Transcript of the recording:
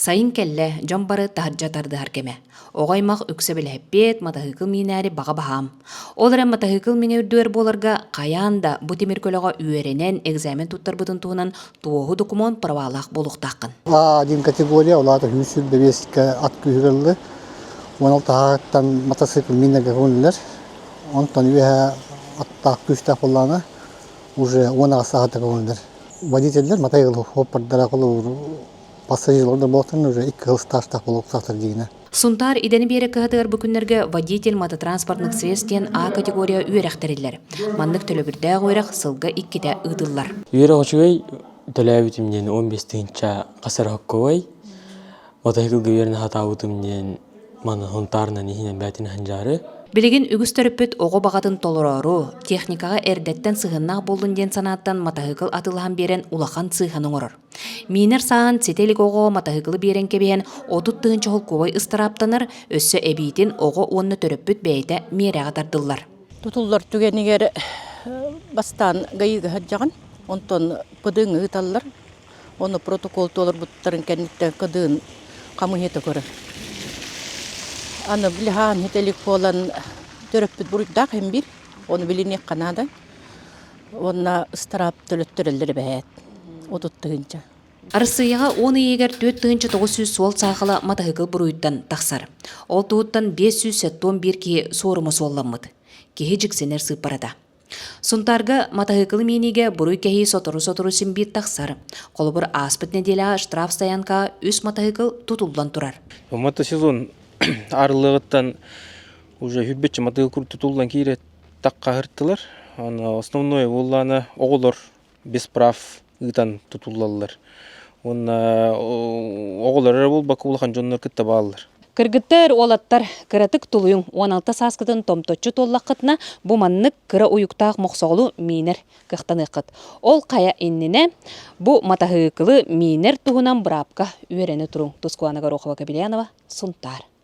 Сайын келле жон бары тахаржа тардыһар кеме. Оғаймақ өксө біләппет матahыкыл минәри баға бағам. Олар матahыкыл мине үрдүер боларга қаян да бұ теміркөліға үйеренен экзамен туттар бұтын туынан туоғы документ правалақ болуқтақын. Один категория оларды хүсіл бебесікке ат күйірілді. 16 аттан мотоцикл минеге көңілдер. Онтан үйе аттақ күштақ боланы уже 10 сағатта көңілдер. Водительдер матahыкыл хоппардара қолы пассажирларда болатын уже 2 жыл стажтақ болып сақтыр дейіне. Сунтар идени бере кыһатыгар бүкүннерге водитель мототранспортных средстен А категория үйрәхтериллер. Маннык төлөбүрдә гойрак сылга 2-те ыдыллар. Үйрә очугай төләбитимнен 15-нче касар хоккой. Мотоцикл гыверне хатаутымнен маны хонтарнан ихинен бәтин ханжары. Билигин үгүстөрүппүт ого багатын толорору, техникага эрдеттен сыгыннак болдун ден санаттан мотоцикл атылхан берен улахан сыйхан оңорор. Минер саан сетелик ого мотоциклы берен кебен отут тыгынчы холкубай ыстараптанар, өссө эбитин ого онны төрөппүт бейте мерега тардыллар. Тутуллар түгенигер бастан гайыга хаджаган, онтон пыдың ыталлар, оны протокол толар буттарын кенниттен кыдын камыхета көрө. Аны билхан хетелик болан төрөппүт буруйдак hem бир, оны билинек канада. Онна ыстарап төлөттөрөлдөр бәет. Отут тыгынча. Арысыяға оны егер 4-900 сол сақылы мотоцикл бұруйттан тақсар. Ол туыттан 571 ки сорымы солламыды. Кехи жіксенер сыпарада. Сунтарга мотоциклы мениге бұруй кехи сотору симбит тақсар. Қолыбыр аспыт неделя штраф стоянка үс мотоцикл тутулдан турар. Мотосезон арылығыттан уже хүрбетчі мотоцикл тутулдан кейре таққа ғырттылар. Основной оланы оғылыр без прав ыйтан тутулалар. Оғылары бол бақылыған жонлар кітті бағалар. Кыргыттар олаттар кыратык тулуюң 16 саскытын томточчу толлаққытына бұманнык кыра уюктақ моқсоғылу минер кықтаныққыт. Ол қая иннине бұ мотоциклы минер туғынан бұрапқа үйерені тұрың. Тускуанага Рохова Кабелянова, Сунтар.